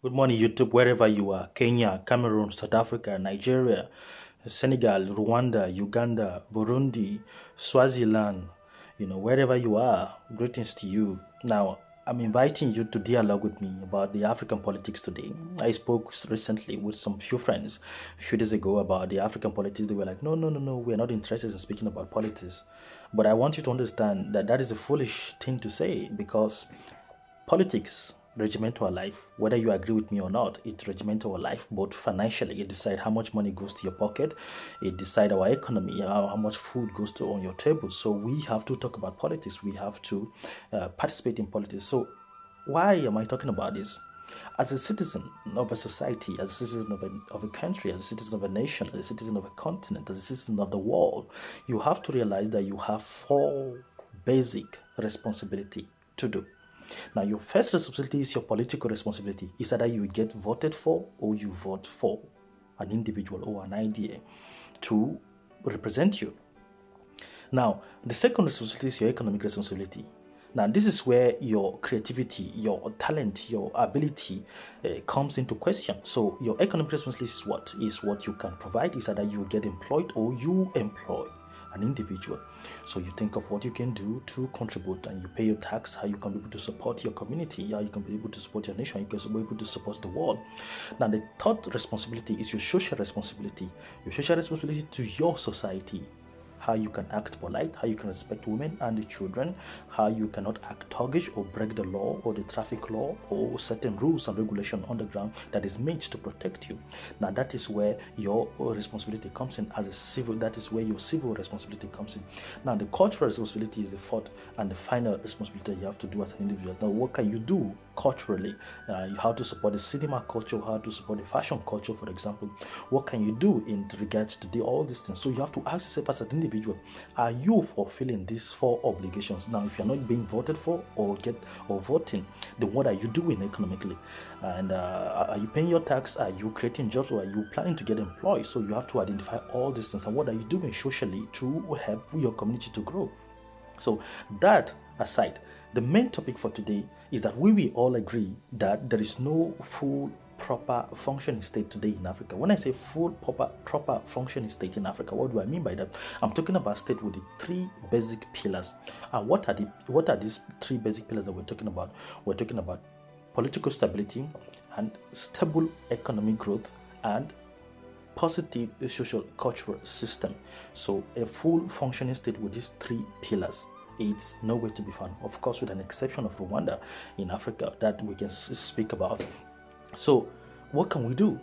Good morning, YouTube, wherever you are. Kenya, Cameroon, South Africa, Nigeria, Senegal, Rwanda, Uganda, Burundi, Swaziland, wherever you are, greetings to you. Now, I'm inviting you to dialogue with me about the African politics today. I spoke recently with some few friends a few days ago about the African politics. They were like, no, no, no, no, we're not interested in speaking about politics. But I want you to understand that that is a foolish thing to say because politics regiment our life. Whether you agree with me or not, it regiments our life both financially. It decides how much money goes to your pocket. It decides our economy, how much food goes to on your table. So we have to talk about politics. We have to participate in politics. So why am I talking about this? As a citizen of a society, as a citizen of a country, as a citizen of a nation, as a citizen of a continent, as a citizen of the world, you have to realize that you have four basic responsibility to do. Now, your first responsibility is your political responsibility. It's either you get voted for or you vote for an individual or an idea to represent you. Now, the second responsibility is your economic responsibility. Now, this is where your creativity, your talent, your ability comes into question. So, your economic responsibility is what? Is what you can provide. Is either you get employed or you employ an individual. So you think of what you can do to contribute and you pay your tax, how you can be able to support your community, how you can be able to support your nation, you can be able to support the world. Now the third responsibility is your social responsibility. Your social responsibility to your society, how you can act polite, how you can respect women and the children, how you cannot act thuggish or break the law or the traffic law or certain rules and regulation on the ground that is made to protect you. Now that is where your responsibility comes in as a civil, that is where your civil responsibility comes in. Now the cultural responsibility is the fourth and the final responsibility you have to do as an individual. Now what can you do culturally? How to support the cinema culture, how to support the fashion culture, for example. What can you do in regards to all these things? So you have to ask yourself as an individual, are you fulfilling these four obligations? Now, if you're not being voted for or voting, then what are you doing economically? And are you paying your tax? Are you creating jobs, or are you planning to get employed? So you have to identify all these things and what are you doing socially to help your community to grow. So that aside, the main topic for today is that we will all agree that there is no full proper functioning state today in Africa. When I say full proper functioning state in Africa, what do I mean by that? I'm talking about state with the three basic pillars. And what are these three basic pillars that we're talking about? We're talking about political stability and stable economic growth and positive social cultural system. So a full functioning state with these three pillars, it's nowhere to be found, of course with an exception of Rwanda in Africa that we can speak about. So what can we do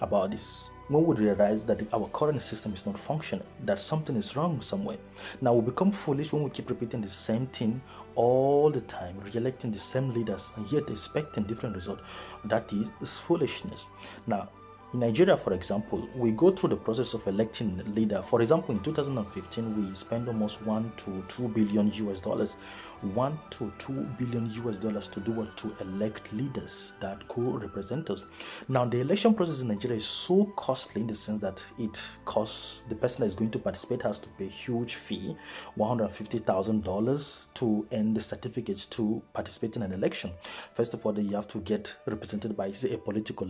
about this? When we realize that our current system is not functioning, that something is wrong somewhere. Now we become foolish when we keep repeating the same thing all the time, re-electing the same leaders and yet expecting different results. That is foolishness. Now in Nigeria, for example, we go through the process of electing a leader. For example, in 2015, we spent almost 1 to 2 billion US dollars, 1 to 2 billion US dollars to do what? To elect leaders that could represent us. Now, the election process in Nigeria is so costly in the sense that it costs the person that is going to participate has to pay a huge fee, $150,000 to earn the certificates to participate in an election. First of all, you have to get represented by, say, a political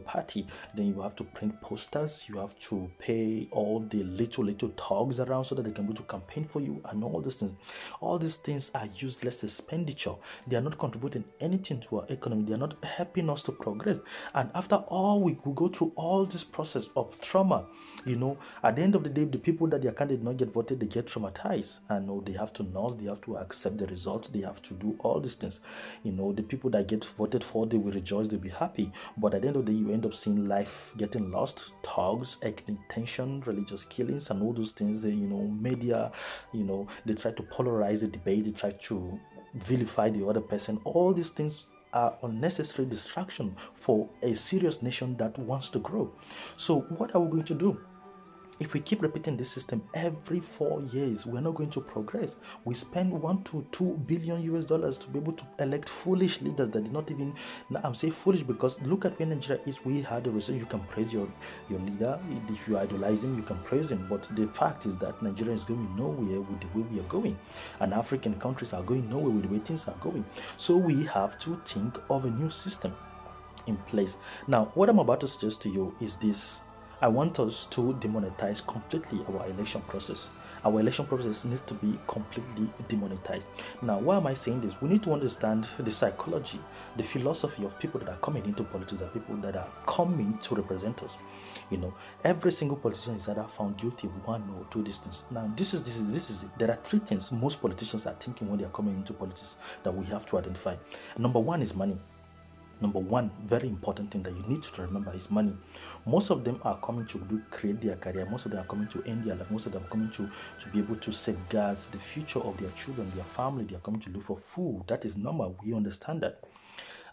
party. Then you have to print posters, you have to pay all the little thugs around so that they can be able to campaign for you and all these things. All these things are useless expenditure. They are not contributing anything to our economy. They are not helping us to progress. And after all, we go through all this process of trauma. At the end of the day, the people that their candidate not get voted, they get traumatized, and they have to nurse, they have to accept the results, they have to do all these things. The people that get voted for, they will rejoice, they'll be happy, but at the end of the day, you end up seeing life getting lost, thugs, ethnic tension, religious killings, and all those things. Media, they try to polarize the debate, they try to vilify the other person. All these things are unnecessary distraction for a serious nation that wants to grow. So what are we going to do? If we keep repeating this system every 4 years, we're not going to progress. We spend 1 to 2 billion US dollars to be able to elect foolish leaders that did not even. Now, I'm saying foolish because look at where Nigeria is. We had a result. You can praise your leader. If you idolize him, you can praise him. But the fact is that Nigeria is going nowhere with the way we are going. And African countries are going nowhere with the way things are going. So we have to think of a new system. in place. Now, what I'm about to suggest to you is this. I want us to demonetize completely our election process. Our election process needs to be completely demonetized. Now, why am I saying this? We need to understand the psychology, the philosophy of people that are coming into politics, and people that are coming to represent us. Every single politician is either found guilty of one or two these things. Now, this is it. There are three things most politicians are thinking when they are coming into politics that we have to identify. Number one is money. Number one, very important thing that you need to remember is money. Most of them are coming to create their career. Most of them are coming to end their life. Most of them are coming to be able to safeguard the future of their children, their family. They are coming to look for food. That is normal. We understand that.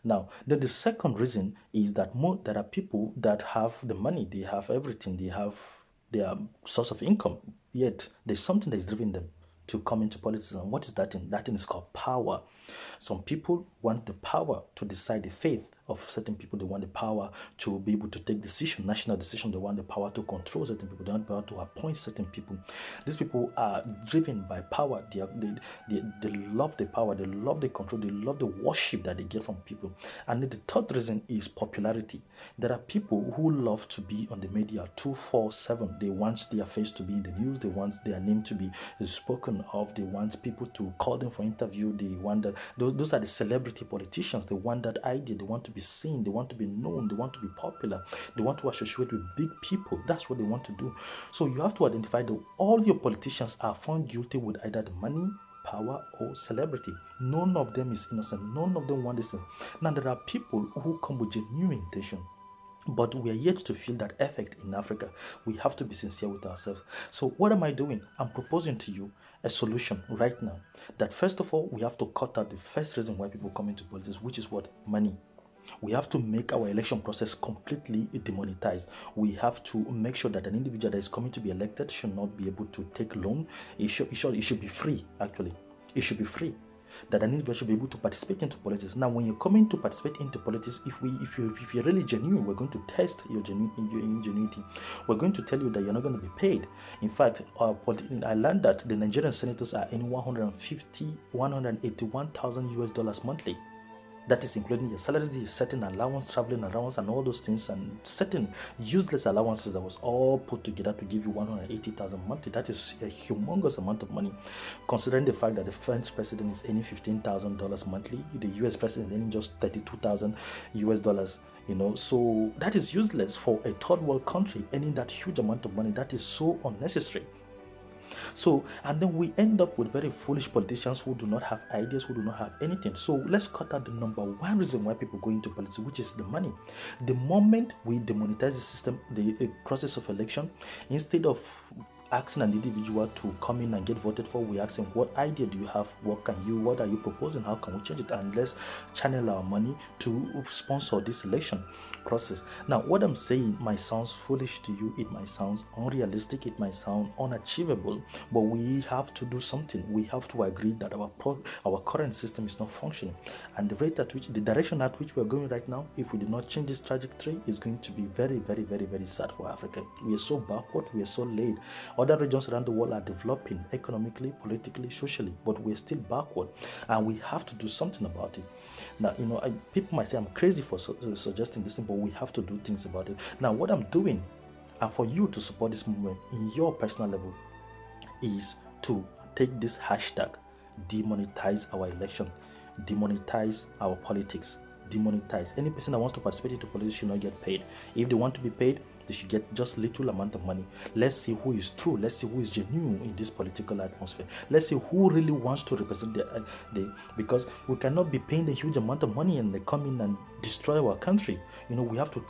Now, then the second reason is that there are people that have the money, they have everything, they have their source of income, yet there's something that is driving them to come into politics. And what is that thing? That thing is called power. Some people want the power to decide the fate of certain people. They want the power to be able to take decision, national decision. They want the power to control certain people. They want the power to appoint certain people. These people are driven by power. They love the power. They love the control. They love the worship that they get from people. And the third reason is popularity. There are people who love to be on the media 24/7. They want their face to be in the news. They want their name to be spoken of. They want people to call them for interview. They want that. Those are the celebrity politicians. They want that idea. They want to be seen. They want to be known. They want to be popular. They want to associate with big people. That's what they want to do. So you have to identify that all your politicians are found guilty with either the money, power, or celebrity. None of them is innocent. None of them want this thing. Now there are people who come with genuine intention, but we are yet to feel that effect in Africa. We have to be sincere with ourselves. So what am I doing? I'm proposing to you a solution right now. That first of all, we have to cut out the first reason why people come into politics, which is what? Money. We have to make our election process completely demonetized. We have to make sure that an individual that is coming to be elected should not be able to take loan. It should be free, actually. It should be free. That an individual should be able to participate into politics. Now, when you're coming to participate into politics, if you're really genuine, we're going to test your ingenuity. We're going to tell you that you're not going to be paid. In fact, I learned that the Nigerian senators are earning $181,000 monthly. That is including your salaries, certain allowance, traveling allowance, and all those things, and certain useless allowances that was all put together to give you 180,000 monthly. That is a humongous amount of money, considering the fact that the French president is earning $15,000 monthly, the US president is earning just $32,000. So that is useless for a third world country earning that huge amount of money. That is so unnecessary. So, and then we end up with very foolish politicians who do not have ideas, who do not have anything. So let's cut out the number one reason why people go into politics, which is the money. The moment we demonetize the system, the process of election, instead of asking an individual to come in and get voted for, we ask him, what idea do you have? What are you proposing? How can we change it? And let's channel our money to sponsor this election process. Now, what I'm saying might sound foolish to you. It might sound unrealistic. It might sound unachievable, but we have to do something. We have to agree that our current system is not functioning, and the direction at which we're going right now, if we do not change this trajectory, is going to be very, very, very, very sad for Africa. We are so backward. We are so late. Other regions around the world are developing economically, politically, socially, but we're still backward, and we have to do something about it. Now, people might say I'm crazy for suggesting this thing, but we have to do things about it. Now, what I'm doing, and for you to support this movement in your personal level, is to take this hashtag, demonetize our election, demonetize our politics, demonetize. Any person that wants to participate into politics should not get paid. If they want to be paid, they should get just little amount of money. Let's see who is true. Let's see who is genuine in this political atmosphere. Let's see who really wants to represent because we cannot be paying a huge amount of money and they come in and destroy our country. We have to,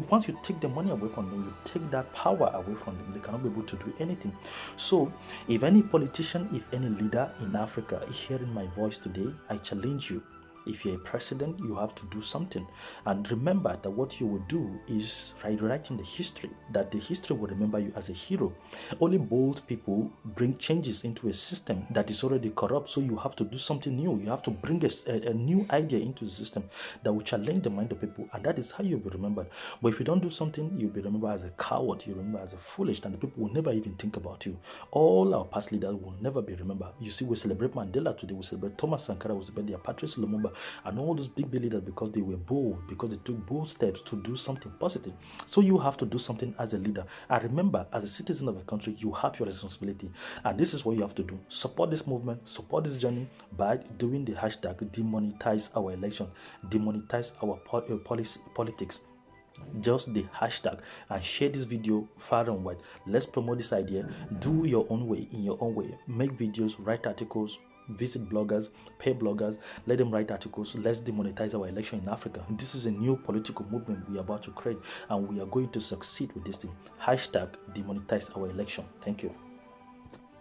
once you take the money away from them, you take that power away from them. They cannot be able to do anything. So if any politician, if any leader in Africa is hearing my voice today, I challenge you. If you're a president, you have to do something. And remember that what you will do is rewriting the history, that the history will remember you as a hero. Only bold people bring changes into a system that is already corrupt. So you have to do something new. You have to bring a new idea into the system that will challenge the mind of people. And that is how you'll be remembered. But if you don't do something, you'll be remembered as a coward. You'll be remembered as a foolish, and the people will never even think about you. All our past leaders will never be remembered. You see, we celebrate Mandela today. We celebrate Thomas Sankara. We celebrate their Patrice Lumumba. and all those big leaders, because they were bold, because they took bold steps to do something positive. So you have to do something as a leader. And remember, as a citizen of a country, you have your responsibility. And this is what you have to do. Support this movement, support this journey by doing the hashtag demonetize our election, demonetize our politics. Just the hashtag and share this video far and wide. Let's promote this idea. Do your own way, in your own way. Make videos, write articles, visit bloggers, pay bloggers, let them write articles. Let's demonetize our election in Africa. This is a new political movement we are about to create, and we are going to succeed with this thing. Hashtag demonetize our election. Thank you.